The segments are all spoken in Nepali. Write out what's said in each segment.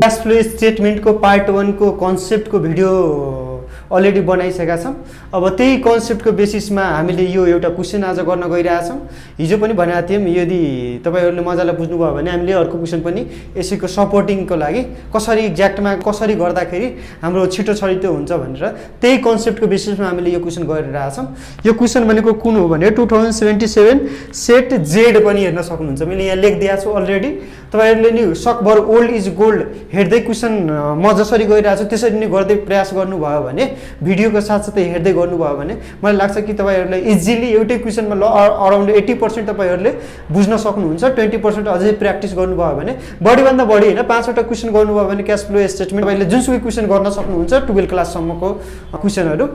क्याश फ्लो स्टेटमेन्टको पार्ट 1 को कन्सेप्टको भिडियो अलरेडी बनाइसकेका छौँ। अब त्यही कन्सेप्टको बेसिसमा हामीले यो एउटा क्वेसन आज गर्न गइरहेछौँ। हिजो पनि भनेको थियौँ, यदि तपाईँहरूले मजाले बुझ्नुभयो भने हामीले अर्को क्वेसन पनि यसैको सपोर्टिङको लागि कसरी एक्ज्याक्टमा कसरी गर्दाखेरि हाम्रो छिटो छरितो हुन्छ भनेर त्यही कन्सेप्टको बेसिसमा हामीले यो क्वेसन गरिरहेछौँ। यो क्वेसन भनेको कुन हो भने 2077 सेट जेड पनि हेर्न सक्नुहुन्छ। मैले यहाँ लेखिदिएको छु अलरेडी। तपाईँहरूले नि सकभर ओल्ड इज गोल्ड हेर्दै क्वेसन म जसरी गइरहेको छु त्यसरी नै गर्दै प्रयास गर्नुभयो भने, भिडियोको साथसाथै हेर्दै गर्नुभयो भने मलाई लाग्छ कि तपाईँहरूलाई इजिली एउटै क्वेसनमा अराउन्ड 80% तपाईँहरूले बुझ्न सक्नुहुन्छ। 20% अझै प्र्याक्टिस गर्नुभयो भने, बढीभन्दा बढी होइन 5वटा क्वेसन गर्नुभयो भने क्यास फ्लो स्टेटमेन्ट तपाईँले जुनसुकै क्वेसन गर्न सक्नुहुन्छ 12 क्लाससम्मको क्वेसनहरू।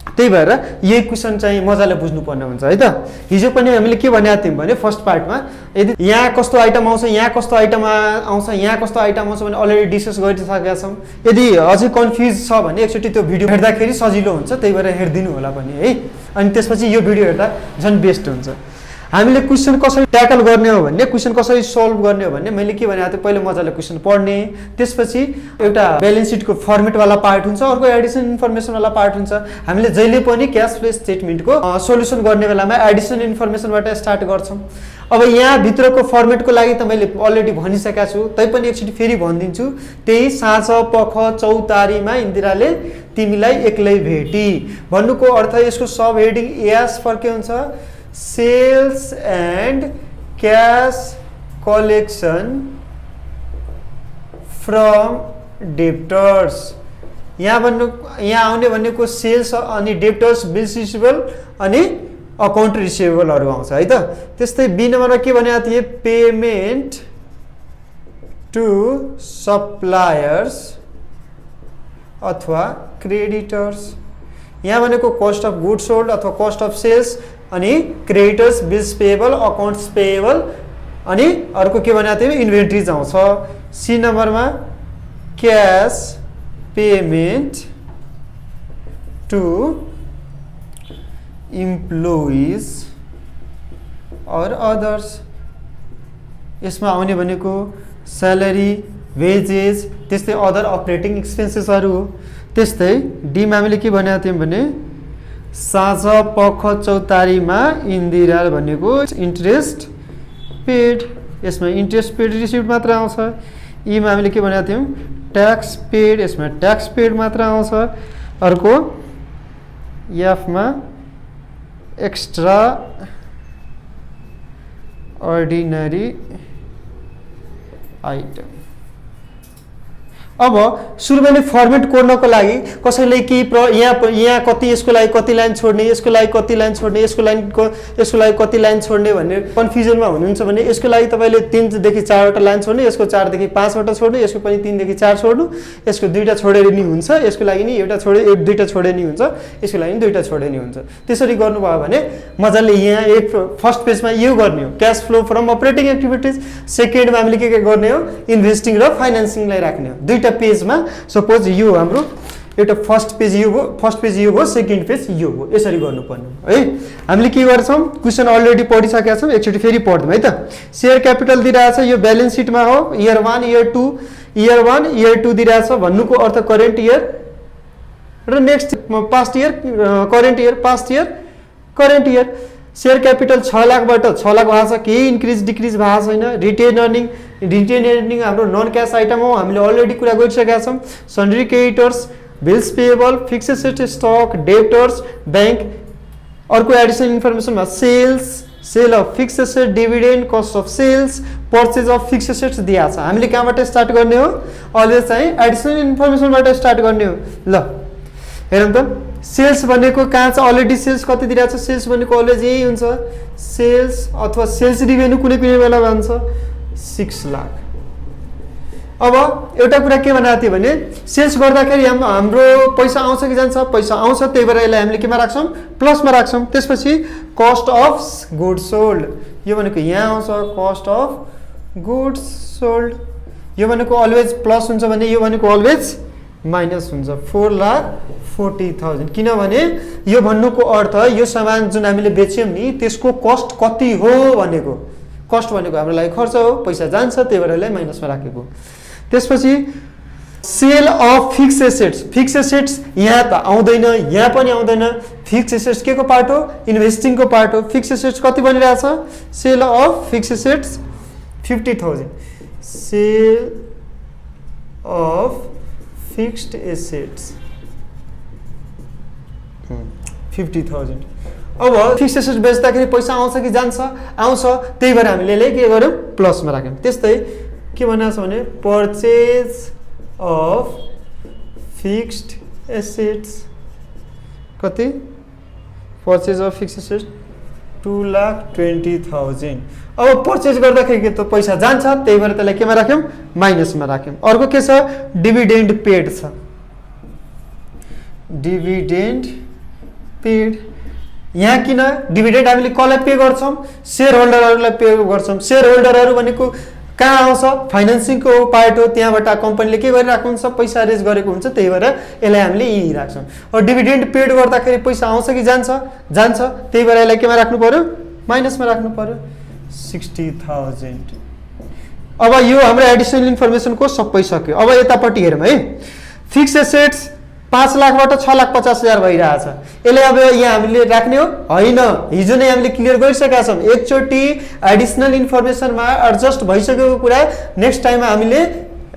त्यही भएर यही क्वेसन चाहिँ मजाले बुझ्नुपर्ने हुन्छ है त। हिजो पनि हामीले के भनेको थियौँ भने फर्स्ट पार्टमा यदि यहाँ कस्तो आइटम आउँछ, यहाँ कस्तो आइटम आउँछ, यहाँ कस्तो आइटम आउँछ भने अलरेडी डिस्कस गरिसकेका छौँ। यदि अझै कन्फ्युज छ भने एकचोटि त्यो भिडियो हेर्दाखेरि सजिलो हुन्छ, त्यही भएर हेरिदिनु होला पनि है। अनि त्यसपछि यो भिडियो हेर्दा झन् बेस्ट हुन्छ। हामीले क्वेसन कसरी ट्याकल गर्ने हो भन्ने, क्वेसन कसरी सल्भ गर्ने हो भन्ने मैले के भनेको थिएँ, पहिले मजाले क्वेसन पढ्ने, त्यसपछि एउटा ब्यालेन्स सिटको फर्मेटवाला पार्ट हुन्छ, अर्को एडिसन इन्फर्मेसनवाला पार्ट हुन्छ। हामीले जहिले पनि क्यास फ्लो स्टेटमेन्टको सोल्युसन गर्ने बेलामा एडिसन इन्फर्मेसनबाट स्टार्ट गर्छौँ। अब यहाँ भित्रको फर्मेटको लागि त मैले अलरेडी भनिसकेको छु, तैपनि एकचोटि फेरि भनिदिन्छु। त्यही साँझ पख चौतारीमा इन्दिराले तिमीलाई एक्लै भेटी भन्नुको अर्थ यसको सब हेडिङ एएस फर्के हुन्छ, sales and cash collection from debtors. यहाँ आउने भनेको सेल्स अनि डेप्टर्स, बिल्स रिसिभेबल अनि अकाउन्ट रिसिभेबलहरू आउँछ है त। त्यस्तै बी नम्बरमा के भनेको थिएँ, पेमेन्ट टु सप्लायर्स अथवा क्रेडिटर्स। यहाँ भनेको कस्ट अफ गुड्स सोल्ड अथवा कस्ट अफ सेल्स, अनि creditors, bills payable, accounts payable, अनि अर्को के भनेको थिएँ, इन्भेन्ट्रिज आउँछ। सी नम्बरमा क्यास पेमेन्ट टु इम्प्लोइज और अदर्स। यसमा आउने भनेको स्यालेरी, वेजेस, त्यस्तै अदर अपरेटिङ एक्सपेन्सेसहरू हो। त्यस्तै डीमा हामीले के भनेको थियौँ भने साँझ पख चौतारीमा इन्दिरा भनेको इन्ट्रेस्ट पेड, यसमा इन्ट्रेस्ट पेड रिसिभ मात्र आउँछ। ईमा हामीले के भनेको थियौँ, ट्याक्स पेड, यसमा ट्याक्स पेड मात्र आउँछ। अर्को एफमा एक्स्ट्रा अर्डिनरी आइटम। अब सुरुमा नै फर्मेट कोर्नको लागि कसैले यहाँ कति, यसको लागि कति लाइन छोड्ने, यसको लागि कति लाइन छोड्ने, यसको लागि कति लाइन छोड्ने भन्ने कन्फ्युजनमा हुनुहुन्छ भने यसको लागि तपाईँले 3 देखि 4वटा लाइन छोड्ने, यसको 4 देखि 5वटा छोड्ने, यसको पनि 3 देखि 4 छोड्नु, यसको 2टा छोडेर नि हुन्छ, यसको लागि नि एउटा छोडे 2टा छोडे नि हुन्छ, यसको लागि नि 2टा छोडे नि हुन्छ। त्यसरी गर्नुभयो भने मजाले यहाँ फर्स्ट पेजमा यो गर्ने हो, cash flow from operating activities. सेकेन्डमा हामीले के गर्ने हो, इन्भेस्टिङ र फाइनेन्सिङलाई राख्ने हो। 2टा पेजमा सपोज यो हाम्रो एउटा फर्स्ट पेज यो भयो, सेकेन्ड पेज यो भयो, यसरी गर्नुपर्ने है। हामीले के गर्छौँ, क्वेसन अलरेडी पढिसकेका छौँ, एकचोटि फेरि पढ्छौँ है त। सेयर क्यापिटल दिइरहेछ, यो ब्यालेन्स सिटमा हो, इयर 1 इयर 2, इयर 1 इयर 2 दिइरहेछ भन्नुको अर्थ करेन्ट इयर र next past year, current year, past year, current year. Share capital 6 लाखबाट 6 लाख भएको छ, केही इन्क्रिज डिक्रिज भएको छैन। रिटेन अर्निङ हाम्रो नन क्यास आइटम हो, हामीले अलरेडी कुरा गरिसकेका छौँ। Sundry creditors, bills payable, fixed asset stock, debtors, bank. अर्को एडिसनल इन्फर्मेसनमा sale of fixed asset, dividend, cost of sales, purchase of fixed assets दिएको छ। हामीले कहाँबाट स्टार्ट गर्ने हो, अलवेज चाहिँ एडिसनल इन्फर्मेसनबाट स्टार्ट गर्ने हो। ल हेरौँ त, सेल्स भनेको कहाँ छ, अलरेडी सेल्स कति दिइरहेको छ, सेल्स भनेको अलवेज यही हुन्छ, सेल्स अथवा सेल्स रिभेन्यू कुनै बेला भन्छ 6 लाख। अब एउटा कुरा के भनेको थियो भने सेल्स गर्दाखेरि हाम्रो पैसा आउँछ कि जान्छ, पैसा आउँछ, त्यही भएर यसलाई हामीले केमा राख्छौँ, प्लसमा राख्छौँ। त्यसपछि कस्ट अफ गुड्स सोल्ड, यो भनेको यहाँ आउँछ कस्ट अफ गुड्स सोल्ड, यो भनेको अलवेज प्लस हुन्छ भने यो भनेको अलवेज माइनस हुन्छ 4,40,000। किनभने यो भन्नुको अर्थ यो सामान जुन हामीले बेच्यौँ नि त्यसको कस्ट कति हो भनेको, कस्ट भनेको हाम्रो लागि खर्च हो, पैसा जान्छ, त्यही भएर यसलाई माइनसमा राखेको। त्यसपछि sale of fix assets, fix assets यहाँ त आउँदैन, यहाँ पनि आउँदैन। फिक्स एसेट्स के को पार्ट हो? इन्भेस्टिङको पार्ट हो। फिक्स एसेट्स कति बनिरहेछ? Sale of fix assets 50,000, sale of fixed assets 50,000। अब फिक्स एसेट्स बेच्दाखेरि पैसा आउँछ कि जान्छ? आउँछ, त्यही भएर हामीले के गर्यौँ? प्लसमा राख्यौँ। त्यस्तै के भनेको छ भने पर्चेज अफ फिक्स्ड एसेट्स कति? Purchase of fixed assets 2,20,000। अब पर्चेज गर्दाखेरि के त पैसा जान्छ, त्यही भएर त्यसलाई केमा राख्यौँ? माइनसमा राख्यौँ। अर्को के छ? डिभिडेन्ड पेड छ, डिभिडेन्ड पेड। यहाँ किन डिभिडेन्ड हामीले कसलाई पे गर्छौँ? सेयर होल्डरहरूलाई पे गर्छौँ। सेयर होल्डरहरू भनेको कहाँ आउँछ? फाइनेन्सिङको पार्ट हो, त्यहाँबाट कम्पनीले के गरिरहेको हुन्छ? पैसा रेज गरेको हुन्छ, त्यही भएर यसलाई हामीले यहीँ राख्छौँ। अब डिभिडेन्ड पेड गर्दाखेरि पैसा आउँछ कि जान्छ? जान्छ, त्यही भएर यसलाई केमा राख्नु पर्यो? माइनसमा राख्नु पर्यो, 60,000। अब यो हाम्रो एडिसनल इन्फर्मेसनको सबै सक्यो। अब यतापट्टि हेरौँ है। फिक्स एसेट्स 5 लाखबाट 6,50,000 भइरहेछ। यसले अब यहाँ हामीले राख्ने हो? होइन, हिजो नै हामीले क्लियर गरिसकेका छौँ। एकचोटि एडिसनल इन्फर्मेसनमा एडजस्ट भइसकेको कुरा नेक्स्ट टाइममा हामीले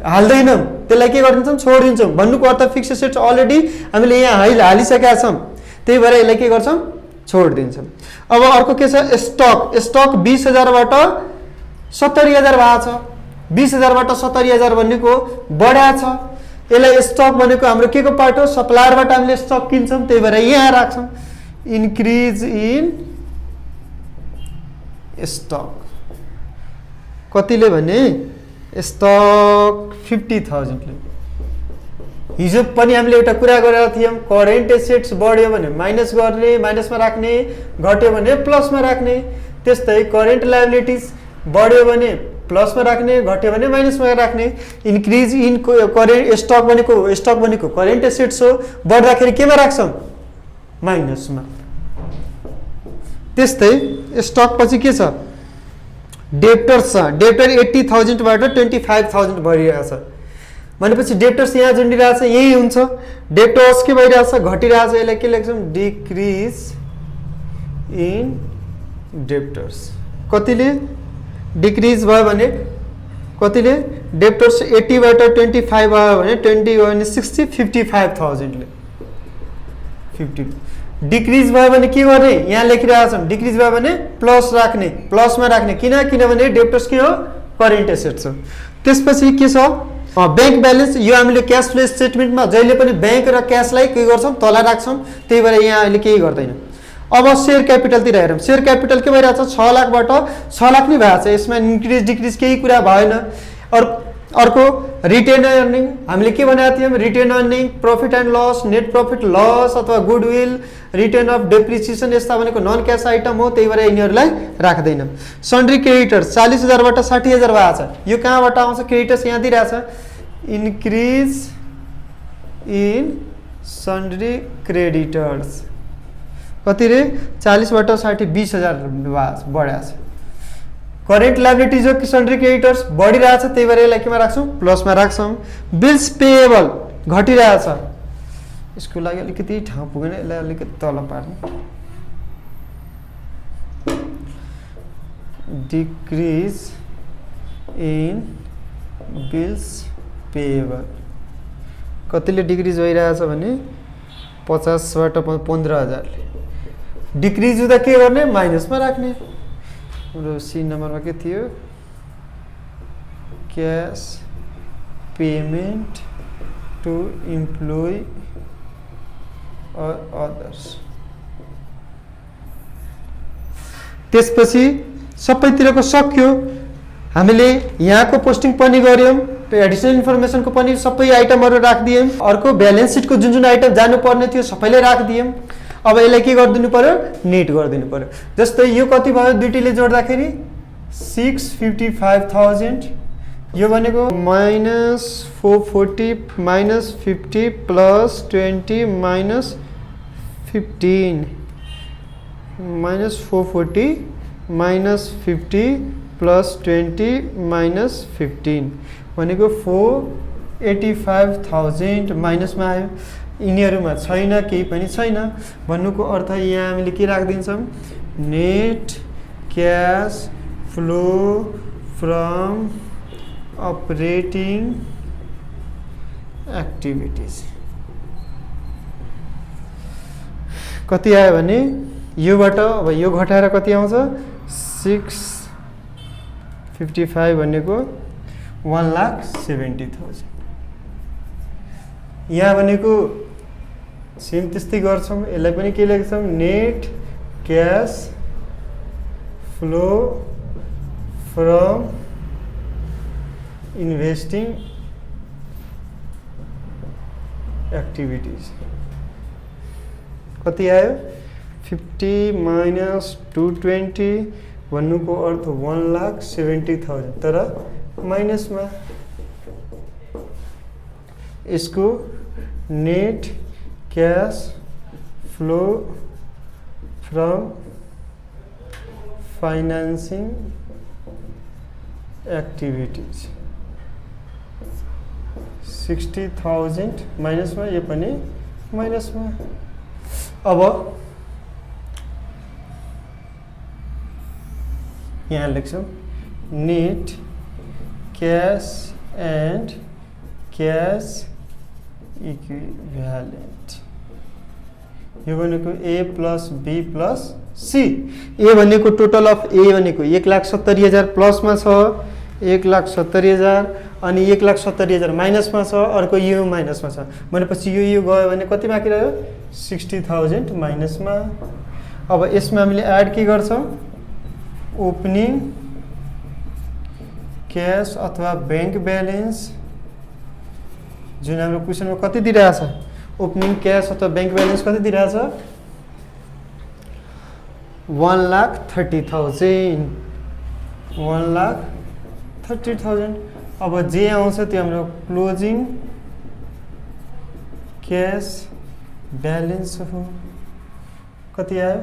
हाल्दैनौँ, त्यसलाई के गरिदिन्छौँ? छोडिदिन्छौँ। भन्नुको अर्थ फिक्स एसेट्स अलरेडी हामीले यहाँ हालिसकेका छौँ, त्यही भएर यसलाई के गर्छौँ? छोडिदिन्छौँ। अब अर्को के छ? स्टक। स्टक 20,000बाट 70,000 भएको छ। 20,000बाट 70,000 भनेको बढा छ। यसलाई स्टक भनेको हाम्रो के को पार्ट हो? सप्लायरबाट हामीले स्टक किन्छौँ, त्यही भएर यहाँ राख्छौँ। इन्क्रिज इन स्टक कतिले भने? स्टक 50,000 ले। हिजो पनि हामीले एउटा कुरा गरेका थियौँ, करेन्ट एसेट्स बढ्यो भने माइनस गर्ने, माइनसमा राख्ने, घट्यो भने प्लसमा राख्ने। त्यस्तै करेन्ट लायबिलिटिज बढ्यो भने प्लसमा राख्ने, घट्यो भने माइनसमा राख्ने। इन्क्रिज इन करेन्ट स्टक भनेको करेन्ट एसेट्स हो, बढ्दाखेरि केमा राख्छौँ? माइनसमा। त्यस्तै स्टक पछि के छ? डेप्टर्स छ। डेप्टर 80,000बाट 25,000 बढिरहेछ भनेपछि डेप्टर्स यहाँ झन्डिरहेछ, यही हुन्छ। डेप्टर्स के भइरहेछ? घटिरहेछ। यसलाई के लेख्छौँ? Decrease in debtors. कतिले डिक्रिज भयो भने? कतिले? डेप्टर्स 80बाट 25 भयो भने 20 भयो भने 60, 55,000 ले 50। डिक्रिज भयो भने के गर्ने? यहाँ लेखिरहेको छौँ। डिक्रिज भयो भने प्लस राख्ने, प्लसमा राख्ने। किनभने डेप्टर्स के हो? करेन्ट एसेट्स हो। त्यसपछि के छ? Bank balance. यो हामीले क्यास फ्लो स्टेटमेन्टमा जहिले पनि बैंक र क्यासलाई के गर्छौँ? तल राख्छौँ, त्यही भएर यहाँ अहिले केही गर्दैन। अब सेयर क्यापिटलतिर हेरौँ। सेयर क्यापिटल के भइरहेछ? 6 लाखबाट 6 लाख नै भएको छ। यसमा इन्क्रिज डिक्रिज केही कुरा भएन। अर्को रिटेन अर्निङ हामीले के भनेका थियौँ? Retain earning, profit and loss, net profit loss अथवा गुडविल, रिटेन अफ डेप्रिसिएसन यस्ता भनेको नन क्यास आइटम हो, त्यही भएर यिनीहरूलाई राख्दैनौँ। सन्ड्री क्रेडिटर्स 40,000बाट 60,000 भएको छ। यो कहाँबाट आउँछ? क्रेडिटर्स यहाँ दिइरहेछ। इन्क्रिज इन सन्ड्री क्रेडिटर्स कति रे? 40बाट 60, 20,000 बढाएको छ। करेन्ट लायबिलिटिज हो कि सन्ड्री क्रेडिटर्स बढिरहेछ, त्यही भएर यसलाई केमा राख्छौँ? प्लसमा राख्छौँ। बिल्स पेएबल घटिरहेछ, यसको लागि अलिकति ठाउँ पुगेन, यसलाई अलिकति तल पार्नु। डिक्रिज इन बिल्स पेएबल कतिले डिक्रिज भइरहेछ भने 50बाट 15,000 ले। डिक्रिज हुँदा के गर्ने? माइनसमा राख्ने। हाम्रो सी नम्बरमा के थियो? Cash payment to employee others. त्यसपछि सबैतिरको सक्यो। हामीले यहाँको पोस्टिङ पनि गर्यौँ, एडिसनल इन्फर्मेसनको पनि सबै आइटमहरू राखिदियौँ। अर्को ब्यालेन्स सिटको जुन जुन आइटम जानुपर्ने थियो सबैले राखिदियौँ। अब यसलाई के गरिदिनु पर्यो? नेट गरिदिनु पर्यो। जस्तै यो कति भयो? दुईटीले जोड्दाखेरि 655,000। यो भनेको -440 -50 + 20 -15 -440 -50 प्लस 20 माइनस 15 भनेको 485,000 माइनसमा आयो। यिनीहरूमा छैन, केही पनि छैन भन्नुको अर्थ यहाँ हामीले के राखिदिन्छौँ, net cash flow from operating activities कति आयो भने योबाट अब यो घटाएर कति आउँछ 655 भनेको 1,70,000। यहाँ भनेको सेम त्यस्तै गर्छौँ, यसलाई पनि के लेख्छौँ, net cash flow from investing activities कति आयो 50 माइनस 220 भन्नुको अर्थ 1,70,000 तर माइनसमा यसको net cash flow from financing activities 60,000 माइनसमा, यो पनि माइनसमा। अब यहाँ लेख्छौँ net cash and cash equivalent. यो भनेको ए प्लस बी प्लस सी। ए भनेको टोटल अफ ए भनेको 1,70,000 प्लसमा छ 1,70,000 अनि 1,70,000 माइनसमा छ, अर्को यो माइनसमा छ भनेपछि यो गयो भने कति बाँकी रह्यो 60,000 माइनसमा। अब यसमा हामीले एड के गर्छौँ, ओपनिङ क्यास अथवा ब्याङ्क ब्यालेन्स जुन हाम्रो क्वेसनमा कति दिइरहेछ, ओपनिङ क्यास अथवा ब्याङ्क ब्यालेन्स कति दिइरहेछ 1,30,000 1,30,000। अब जे आउँछ त्यो हाम्रो क्लोजिङ क्यास ब्यालेन्स हो, कति आयो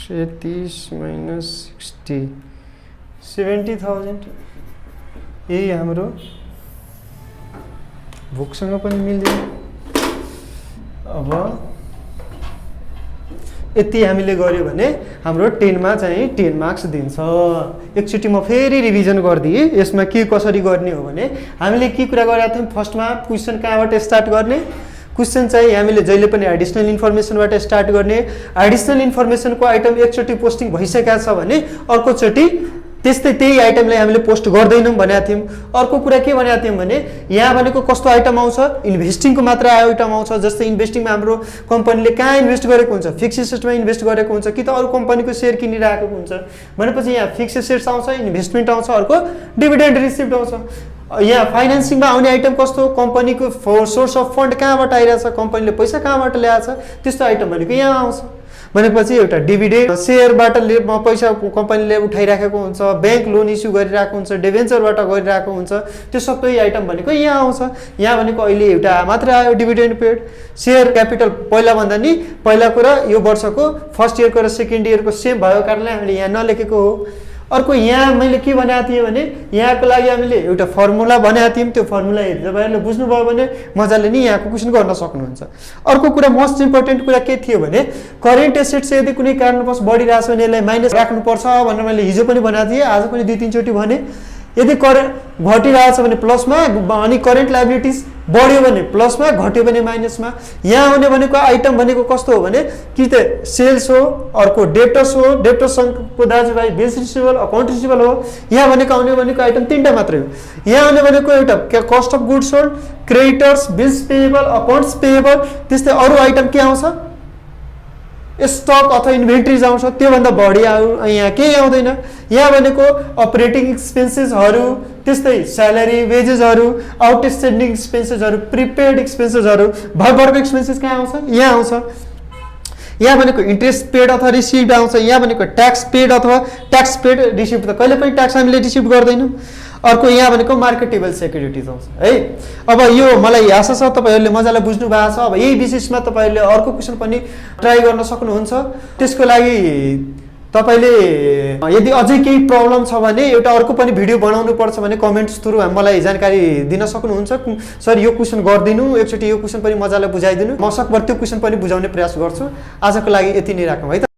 30 माइनस 60 70,000। यही हाम्रो बुकसँग पनि मिल्दैन। अब यति हामीले गर्यो भने हाम्रो 10 मा चाहिँ 10 मार्क्स दिन्छ। एकचोटि म फेरि रिभिजन गरिदिएँ। यसमा के कसरी गर्ने हो भने हामीले के कुरा गरेका थियौँ, फर्स्टमा क्वेसन कहाँबाट स्टार्ट गर्ने, क्वेसन चाहिँ हामीले जहिले पनि एडिसनल इन्फर्मेसनबाट स्टार्ट गर्ने। एडिसनल इन्फर्मेसनको आइटम एकचोटि पोस्टिङ भइसकेका छ भने अर्कोचोटि त्यस्तै त्यही आइटमलाई हामीले पोस्ट गर्दैनौँ भनेका थियौँ। अर्को कुरा के भनेका थियौँ भने यहाँ भनेको कस्तो आइटम आउँछ, इन्भेस्टिङको मात्र आइटम आउँछ। जस्तै इन्भेस्टिङमा हाम्रो कम्पनीले कहाँ इन्भेस्ट गरेको हुन्छ, फिक्स एसेटमा इन्भेस्ट गरेको हुन्छ कि त अरू कम्पनीको सेयर किनिरहेको हुन्छ भनेपछि यहाँ फिक्स एसेट्स आउँछ, इन्भेस्टमेन्ट आउँछ, अर्को डिभिडेन्ड रिसिप्ट आउँछ। यहाँ फाइनेन्सिङमा आउने आइटम कस्तो, कम्पनीको सोर्स अफ फन्ड कहाँबाट आइरहेछ, कम्पनीले पैसा कहाँबाट ल्याएछ, त्यस्तो आइटम भनेको यहाँ आउँछ। भनेपछि एउटा डिभिडेन्ड सेयरबाट पैसा कम्पनीले उठाइराखेको हुन्छ, ब्याङ्क लोन इस्यु गरिरहेको हुन्छ, डिभेन्चरबाट गरिरहेको हुन्छ, त्यो सबै आइटम भनेको यहाँ आउँछ। यहाँ भनेको अहिले एउटा मात्र आयो डिभिडेन्ड पेड। सेयर क्यापिटल पहिलाभन्दा नि पहिलाको र यो वर्षको फर्स्ट इयरको र सेकेन्ड इयरको सेम भएको कारणले हामीले यहाँ नलेखेको हो। अर्को यहाँ मैले के भनेको थिएँ भने यहाँको लागि हामीले एउटा फर्मुला भनेको थियौँ। त्यो फर्मुला हेरी तपाईँहरूले बुझ्नुभयो भने मजाले नि यहाँको क्वेसन गर्न सक्नुहुन्छ। अर्को कुरा मोस्ट इम्पोर्टेन्ट कुरा के थियो भने करेन्ट एसेट्स यदि कुनै कारणवश बढिरहेछ भने यसलाई माइनस राख्नुपर्छ भनेर मैले हिजो पनि भनेको थिएँ, आज पनि 2-3 चोटि भने। यदि करेन्ट घटिरहेछ भने प्लसमा अनि करेन्ट लाइबिलिटिज बढ्यो भने प्लसमा, घट्यो भने माइनसमा। यहाँ आउने भनेको आइटम भनेको कस्तो हो भने कि त सेल्स हो, अर्को डेप्टर्स हो, डेप्टर्सको दाजुभाइ बिल्स रिसिभेबल, अकाउन्ट रिसिभेबल हो। यहाँ भनेको आउने भनेको आइटम 3टा मात्रै हो। यहाँ आउने भनेको एउटा cost of goods sold, creditors, bills payable, accounts payable, त्यस्तै अरू आइटम के आउँछ स्टक अथवा इन्भेन्ट्रिज आउँछ। त्योभन्दा बढी यहाँ केही आउँदैन। यहाँ भनेको अपरेटिङ एक्सपेन्सेसहरू, त्यस्तै स्यालेरी, वेजेसहरू, आउटस्ट्यान्डिङ एक्सपेन्सेसहरू, प्रिपेड एक्सपेन्सेसहरू, भरपर्दो एक्सपेन्सेस कहाँ आउँछ, यहाँ आउँछ। यहाँ भनेको इन्ट्रेस्ट पेड अथवा रिसिभ आउँछ। यहाँ भनेको ट्याक्स पेड अथवा ट्याक्स पेड रिसिभ, त कहिले पनि ट्याक्स हामीले रिसिभ गर्दैनौँ। अर्को यहाँ भनेको मार्केटेबल सेक्युरिटिज आउँछ है। अब यो मलाई आशा छ तपाईँहरूले मजाले बुझ्नु भएको छ। अब यही विषयमा तपाईँहरूले अर्को क्वेसन पनि ट्राई गर्न सक्नुहुन्छ। त्यसको लागि तपाईँले यदि अझै केही प्रब्लम छ भने एउटा अर्को पनि भिडियो बनाउनु पर्छ भने कमेन्ट्स थ्रु मलाई जानकारी दिन सक्नुहुन्छ। सर यो क्वेसन गरिदिनु, एकचोटि यो क्वेसन पनि मजाले बुझाइदिनु, म सकभर त्यो क्वेसन पनि बुझाउने प्रयास गर्छु। आजको लागि यति नै राखौँ है त।